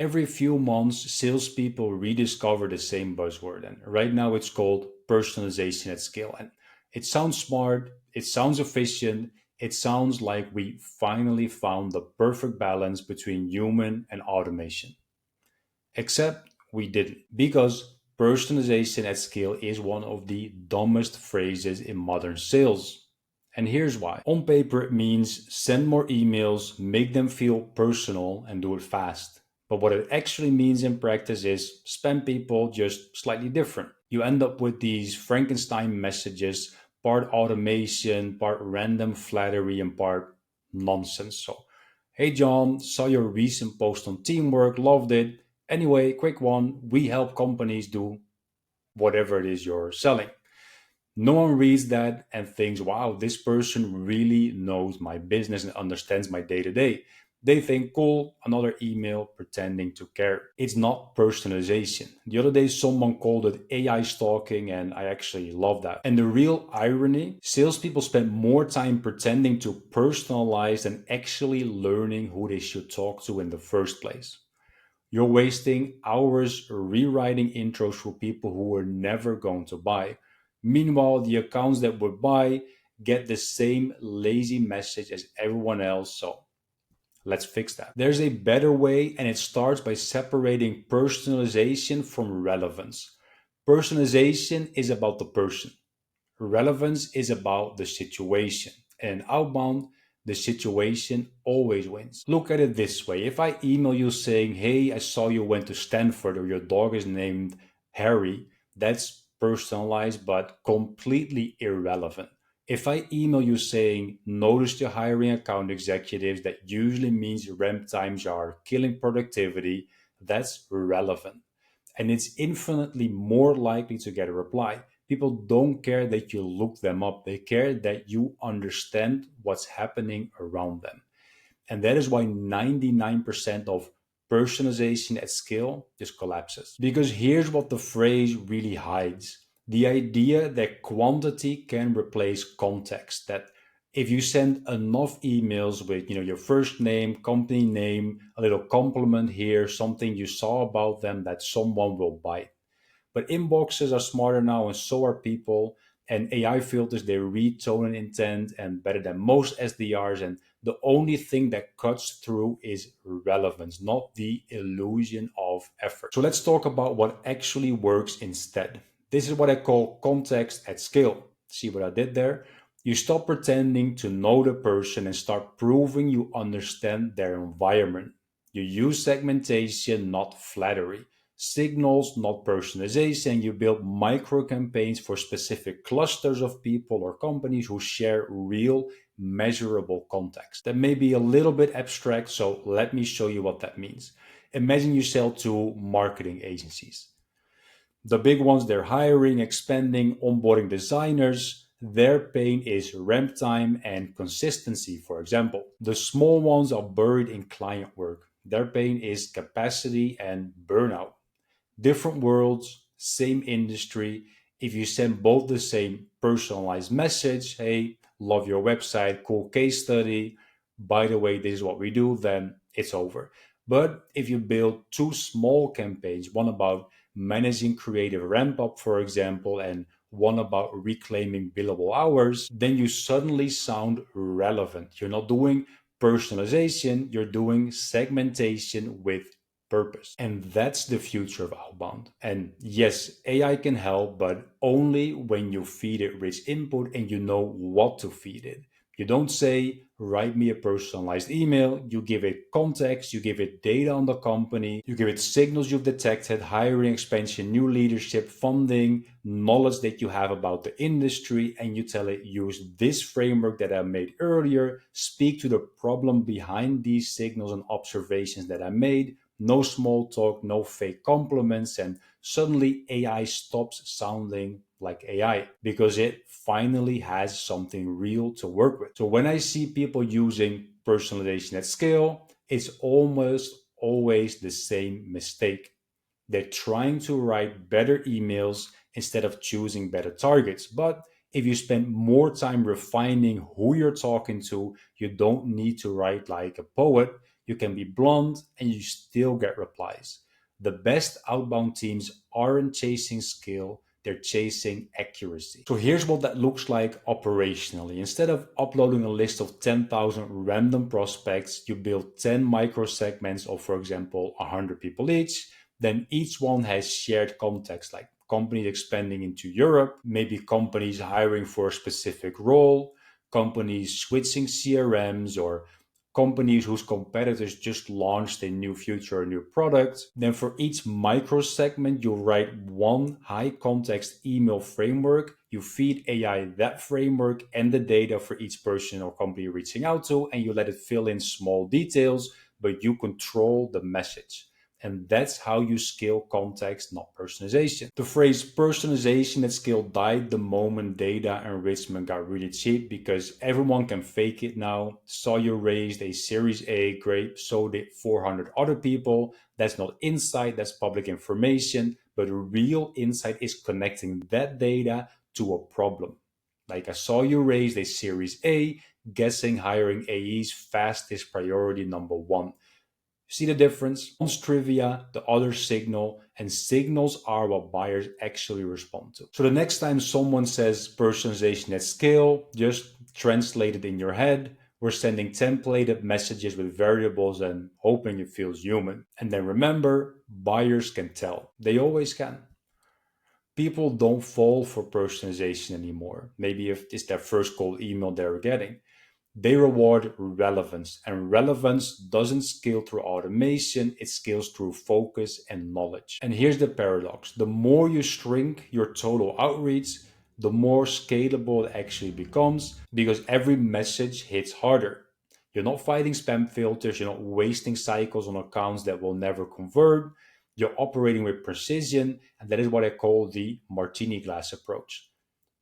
Every few months, salespeople rediscover the same buzzword. And right now it's called personalization at scale. And it sounds smart, it sounds efficient, it sounds like we finally found the perfect balance between human and automation. Except we didn't, because personalization at scale is one of the dumbest phrases in modern sales. And here's why. On paper, it means send more emails, make them feel personal, and do it fast. But what it actually means in practice is spam people just slightly different. You end up with these Frankenstein messages, part automation, part random flattery, and part nonsense. So, hey John, saw your recent post on teamwork, loved it. Anyway, quick one, we help companies do whatever it is you're selling. No one reads that and thinks, wow, this person really knows my business and understands my day to day. They think, cool, another email pretending to care. It's not personalization. The other day, someone called it AI stalking, and I actually love that. And the real irony, salespeople spend more time pretending to personalize than actually learning who they should talk to in the first place. You're wasting hours rewriting intros for people who were never going to buy. Meanwhile, the accounts that would buy get the same lazy message as everyone else. So let's fix that. There's a better way, and it starts by separating personalization from relevance. Personalization is about the person, relevance is about the situation. And outbound, the situation always wins. Look at it this way. If I email you saying, hey, I saw you went to Stanford or your dog is named Harry, that's personalized but completely irrelevant. If I email you saying, noticed you're hiring account executives, that usually means ramp times are killing productivity, that's relevant. And it's infinitely more likely to get a reply. People don't care that you look them up, they care that you understand what's happening around them. And that is why 99% of personalization at scale just collapses. Because here's what the phrase really hides: the idea that quantity can replace context, that if you send enough emails with your first name, company name, a little compliment here, something you saw about them, that someone will buy. But inboxes are smarter now, and so are people. And AI filters, they read tone and intent and better than most SDRs. And the only thing that cuts through is relevance, not the illusion of effort. So let's talk about what actually works instead. This is what I call context at scale. See what I did there? You stop pretending to know the person and start proving you understand their environment. You use segmentation, not flattery, signals, not personalization. You build micro campaigns for specific clusters of people or companies who share real, measurable context. That may be a little bit abstract, so let me show you what that means. Imagine you sell to marketing agencies. The big ones, they're hiring, expanding, onboarding designers. Their pain is ramp time and consistency, for example. The small ones are buried in client work. Their pain is capacity and burnout. Different worlds, same industry. If you send both the same personalized message, hey, love your website, cool case study, by the way, this is what we do, then it's over. But if you build two small campaigns, one about managing creative ramp up, for example, and one about reclaiming billable hours, then you suddenly sound relevant. You're not doing personalization, you're doing segmentation with purpose. And that's the future of outbound. And yes, AI can help, but only when you feed it rich input and you know what to feed it. You don't say, write me a personalized email. You give it context, you give it data on the company, you give it signals you've detected, hiring, expansion, new leadership, funding, knowledge that you have about the industry, and you tell it, use this framework that I made earlier, speak to the problem behind these signals and observations that I made. No small talk, no fake compliments, and suddenly AI stops sounding like AI because it finally has something real to work with. So when I see people using personalization at scale, it's almost always the same mistake. They're trying to write better emails instead of choosing better targets. But if you spend more time refining who you're talking to, you don't need to write like a poet. You can be blunt and you still get replies. The best outbound teams aren't chasing skill, they're chasing accuracy. So here's what that looks like operationally. Instead of uploading a list of 10,000 random prospects, you build 10 micro segments of, for example, 100 people each. Then each one has shared context, like companies expanding into Europe, maybe companies hiring for a specific role, companies switching CRMs, or companies whose competitors just launched a new feature or new product. Then for each micro segment, you write one high context email framework. You feed AI that framework and the data for each person or company you're reaching out to, and you let it fill in small details, but you control the message. And that's how you scale context, not personalization. The phrase personalization at scale died the moment data enrichment got really cheap because everyone can fake it now. Saw you raised a Series A, great, so did 400 other people. That's not insight, that's public information. But real insight is connecting that data to a problem. Like I saw you raised a Series A, guessing hiring AEs fast is priority number one. See the difference? One's trivia, the other signal, and signals are what buyers actually respond to. So the next time someone says personalization at scale, just translate it in your head. We're sending templated messages with variables and hoping it feels human. And then remember, buyers can tell. They always can. People don't fall for personalization anymore. Maybe if it's their first cold email they're getting. They reward relevance, and relevance doesn't scale through automation, it scales through focus and knowledge. And here's the paradox: the more you shrink your total outreach, the more scalable it actually becomes because every message hits harder. You're not fighting spam filters, you're not wasting cycles on accounts that will never convert. You're operating with precision, and that is what I call the martini glass approach.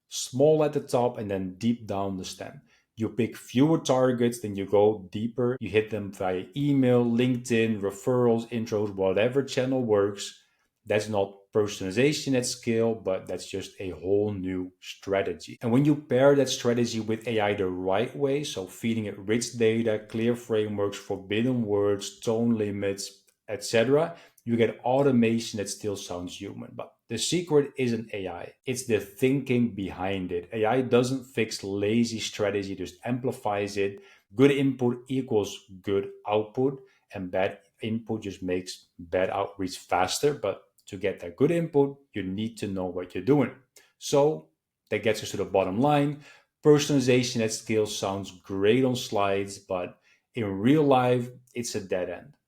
Small at the top and then deep down the stem. You pick fewer targets, then you go deeper. You hit them via email, LinkedIn, referrals, intros, whatever channel works. That's not personalization at scale, but that's just a whole new strategy. And when you pair that strategy with AI the right way, so feeding it rich data, clear frameworks, forbidden words, tone limits, etc., you get automation that still sounds human. But the secret isn't AI, it's the thinking behind it. AI doesn't fix lazy strategy, just amplifies it. Good input equals good output, and bad input just makes bad outreach faster. But to get that good input, you need to know what you're doing. So that gets us to the bottom line. Personalization at scale sounds great on slides, but in real life, it's a dead end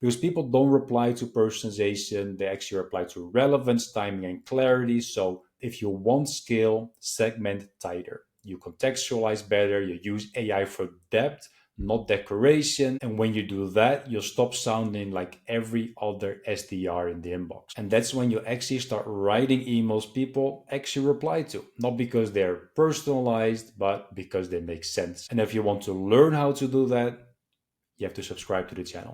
because people don't reply to personalization, they actually reply to relevance, timing, and clarity. So if you want scale, segment tighter. You contextualize better, you use AI for depth, not decoration. And when you do that, you'll stop sounding like every other SDR in the inbox. And that's when you actually start writing emails people actually reply to, not because they're personalized, but because they make sense. And if you want to learn how to do that, you have to subscribe to the channel.